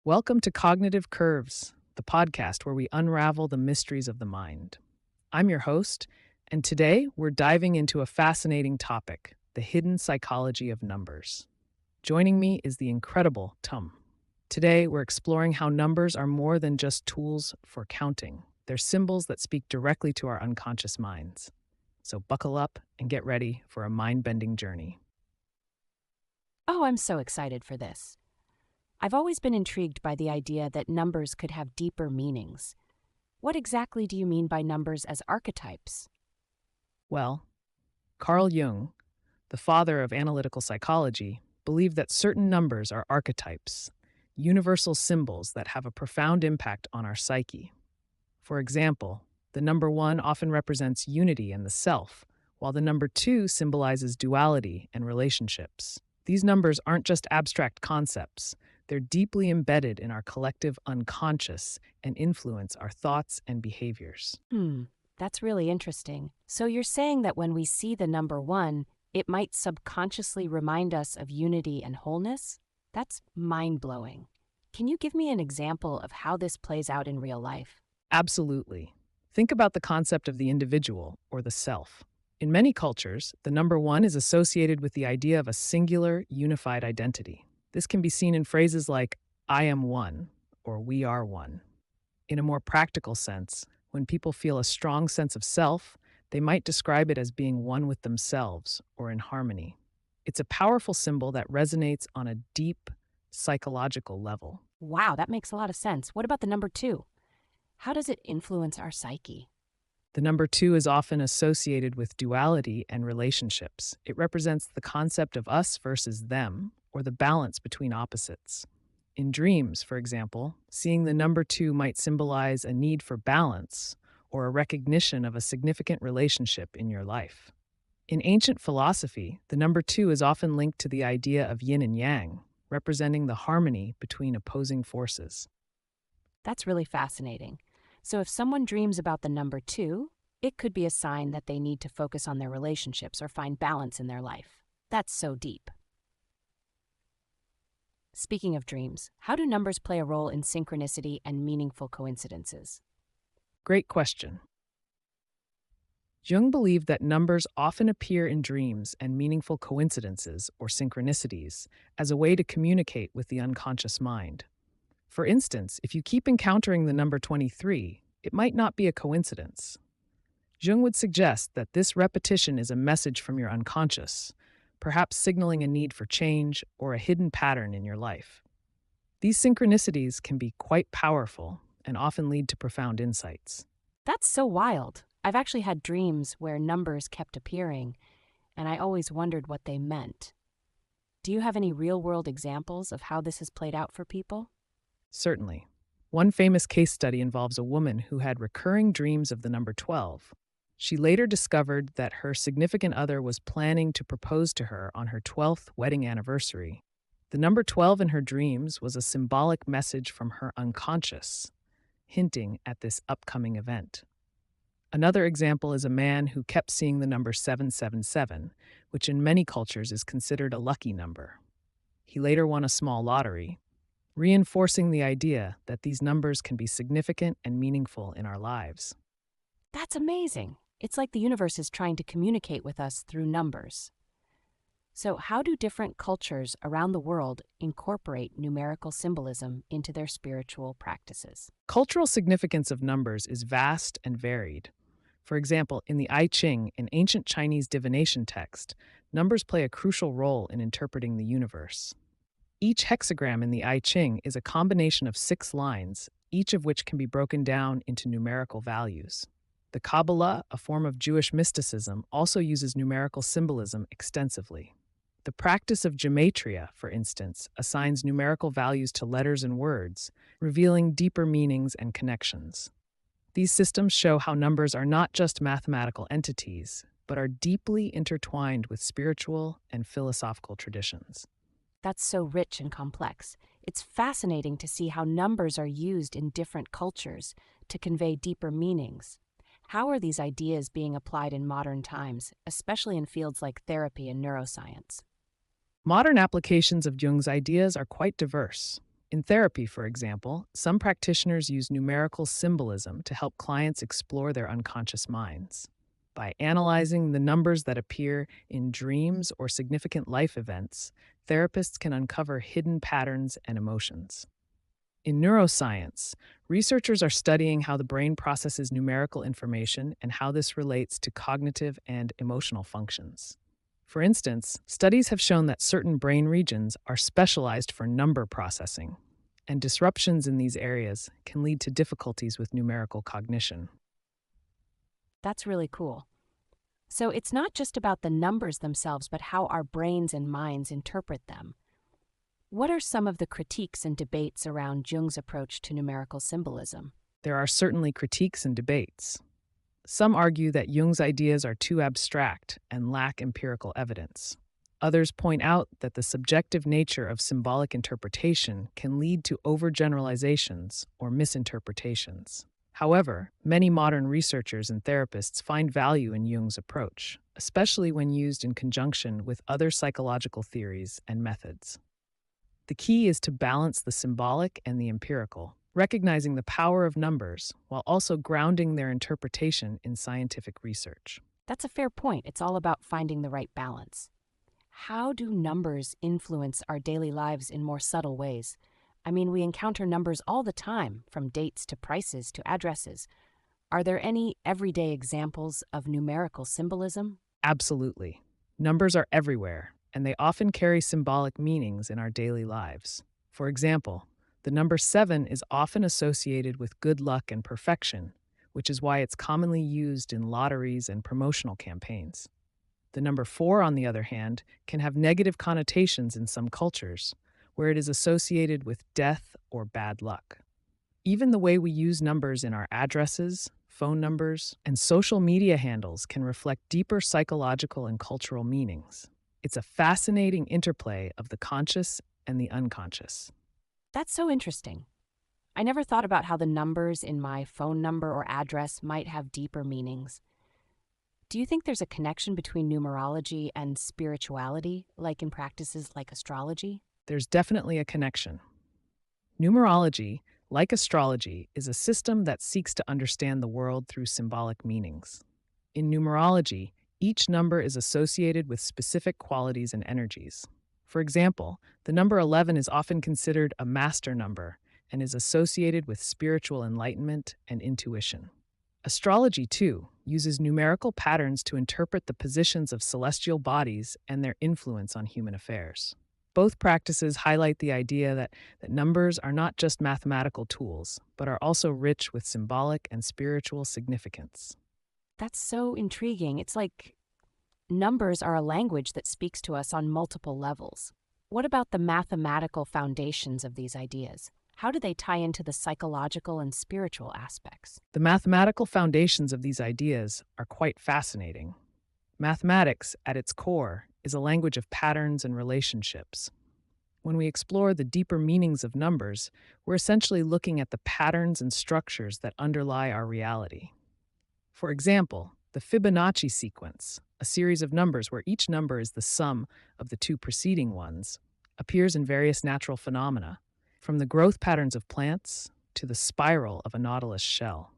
Welcome to Cognitive Curves, the podcast where we unravel the mysteries of the mind. I'm your host, and today we're diving into a fascinating topic, the hidden psychology of numbers. Joining me is the incredible Tum. Today we're exploring how numbers are more than just tools for counting. They're symbols that speak directly to our unconscious minds. So buckle up and get ready for a mind-bending journey. Oh, I'm so excited for this. I've always been intrigued by the idea that numbers could have deeper meanings. What exactly do you mean by numbers as archetypes? Well, Carl Jung, the father of analytical psychology, believed that certain numbers are archetypes, universal symbols that have a profound impact on our psyche. For example, the number 1 often represents unity and the self, while the number 2 symbolizes duality and relationships. These numbers aren't just abstract concepts. They're deeply embedded in our collective unconscious and influence our thoughts and behaviors. That's really interesting. So you're saying that when we see the number 1, it might subconsciously remind us of unity and wholeness? That's mind-blowing. Can you give me an example of how this plays out in real life? Absolutely. Think about the concept of the individual or the self. In many cultures, the number 1 is associated with the idea of a singular, unified identity. This can be seen in phrases like, I am one, or we are one. In a more practical sense, when people feel a strong sense of self, they might describe it as being one with themselves or in harmony. It's a powerful symbol that resonates on a deep psychological level. Wow, that makes a lot of sense. What about the number 2? How does it influence our psyche? The number 2 is often associated with duality and relationships. It represents the concept of us versus them, or the balance between opposites. In dreams, for example, seeing the number 2 might symbolize a need for balance or a recognition of a significant relationship in your life. In ancient philosophy, the number 2 is often linked to the idea of yin and yang, representing the harmony between opposing forces. That's really fascinating. So if someone dreams about the number 2, it could be a sign that they need to focus on their relationships or find balance in their life. That's so deep. Speaking of dreams, how do numbers play a role in synchronicity and meaningful coincidences? Great question. Jung believed that numbers often appear in dreams and meaningful coincidences, or synchronicities, as a way to communicate with the unconscious mind. For instance, if you keep encountering the number 23, it might not be a coincidence. Jung would suggest that this repetition is a message from your unconscious, perhaps signaling a need for change or a hidden pattern in your life. These synchronicities can be quite powerful and often lead to profound insights. That's so wild. I've actually had dreams where numbers kept appearing, and I always wondered what they meant. Do you have any real-world examples of how this has played out for people? Certainly. One famous case study involves a woman who had recurring dreams of the number 12. She later discovered that her significant other was planning to propose to her on her 12th wedding anniversary. The number 12 in her dreams was a symbolic message from her unconscious, hinting at this upcoming event. Another example is a man who kept seeing the number 777, which in many cultures is considered a lucky number. He later won a small lottery, reinforcing the idea that these numbers can be significant and meaningful in our lives. That's amazing. It's like the universe is trying to communicate with us through numbers. So how do different cultures around the world incorporate numerical symbolism into their spiritual practices? Cultural significance of numbers is vast and varied. For example, in the I Ching, an ancient Chinese divination text, numbers play a crucial role in interpreting the universe. Each hexagram in the I Ching is a combination of 6 lines, each of which can be broken down into numerical values. The Kabbalah, a form of Jewish mysticism, also uses numerical symbolism extensively. The practice of gematria, for instance, assigns numerical values to letters and words, revealing deeper meanings and connections. These systems show how numbers are not just mathematical entities, but are deeply intertwined with spiritual and philosophical traditions. That's so rich and complex. It's fascinating to see how numbers are used in different cultures to convey deeper meanings. How are these ideas being applied in modern times, especially in fields like therapy and neuroscience? Modern applications of Jung's ideas are quite diverse. In therapy, for example, some practitioners use numerical symbolism to help clients explore their unconscious minds. By analyzing the numbers that appear in dreams or significant life events, therapists can uncover hidden patterns and emotions. In neuroscience, researchers are studying how the brain processes numerical information and how this relates to cognitive and emotional functions. For instance, studies have shown that certain brain regions are specialized for number processing, and disruptions in these areas can lead to difficulties with numerical cognition. That's really cool. So it's not just about the numbers themselves, but how our brains and minds interpret them. What are some of the critiques and debates around Jung's approach to numerical symbolism? There are certainly critiques and debates. Some argue that Jung's ideas are too abstract and lack empirical evidence. Others point out that the subjective nature of symbolic interpretation can lead to overgeneralizations or misinterpretations. However, many modern researchers and therapists find value in Jung's approach, especially when used in conjunction with other psychological theories and methods. The key is to balance the symbolic and the empirical, recognizing the power of numbers while also grounding their interpretation in scientific research. That's a fair point. It's all about finding the right balance. How do numbers influence our daily lives in more subtle ways? I mean, we encounter numbers all the time, from dates to prices to addresses. Are there any everyday examples of numerical symbolism? Absolutely. Numbers are everywhere, and they often carry symbolic meanings in our daily lives. For example, the number 7 is often associated with good luck and perfection, which is why it's commonly used in lotteries and promotional campaigns. The number 4, on the other hand, can have negative connotations in some cultures, where it is associated with death or bad luck. Even the way we use numbers in our addresses, phone numbers, and social media handles can reflect deeper psychological and cultural meanings. It's a fascinating interplay of the conscious and the unconscious. That's so interesting. I never thought about how the numbers in my phone number or address might have deeper meanings. Do you think there's a connection between numerology and spirituality, like in practices like astrology? There's definitely a connection. Numerology, like astrology, is a system that seeks to understand the world through symbolic meanings. In numerology, each number is associated with specific qualities and energies. For example, the number 11 is often considered a master number and is associated with spiritual enlightenment and intuition. Astrology, too, uses numerical patterns to interpret the positions of celestial bodies and their influence on human affairs. Both practices highlight the idea that numbers are not just mathematical tools, but are also rich with symbolic and spiritual significance. That's so intriguing. It's like numbers are a language that speaks to us on multiple levels. What about the mathematical foundations of these ideas? How do they tie into the psychological and spiritual aspects? The mathematical foundations of these ideas are quite fascinating. Mathematics, at its core, is a language of patterns and relationships. When we explore the deeper meanings of numbers, we're essentially looking at the patterns and structures that underlie our reality. For example, the Fibonacci sequence, a series of numbers where each number is the sum of the two preceding ones, appears in various natural phenomena, from the growth patterns of plants to the spiral of a nautilus shell.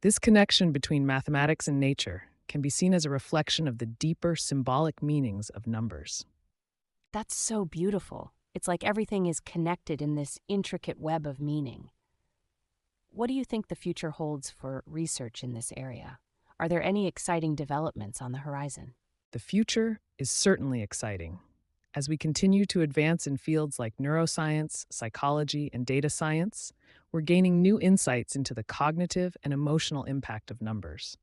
This connection between mathematics and nature can be seen as a reflection of the deeper symbolic meanings of numbers. That's so beautiful. It's like everything is connected in this intricate web of meaning. What do you think the future holds for research in this area? Are there any exciting developments on the horizon? The future is certainly exciting. As we continue to advance in fields like neuroscience, psychology, and data science, we're gaining new insights into the cognitive and emotional impact of numbers.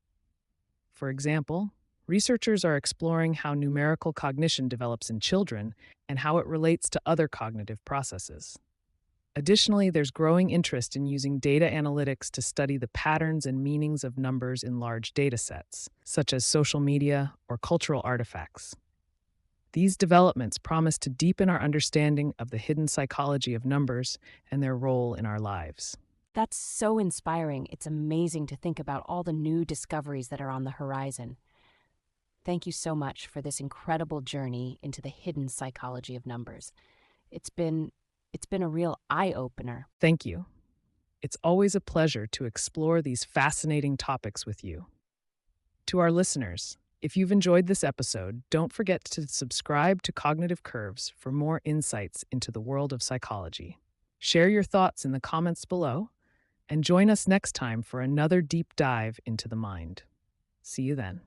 For example, researchers are exploring how numerical cognition develops in children and how it relates to other cognitive processes. Additionally, there's growing interest in using data analytics to study the patterns and meanings of numbers in large data sets, such as social media or cultural artifacts. These developments promise to deepen our understanding of the hidden psychology of numbers and their role in our lives. That's so inspiring. It's amazing to think about all the new discoveries that are on the horizon. Thank you so much for this incredible journey into the hidden psychology of numbers. It's been It's been a real eye-opener. Thank you. It's always a pleasure to explore these fascinating topics with you. To our listeners, if you've enjoyed this episode, don't forget to subscribe to Cognitive Curves for more insights into the world of psychology. Share your thoughts in the comments below, and join us next time for another deep dive into the mind. See you then.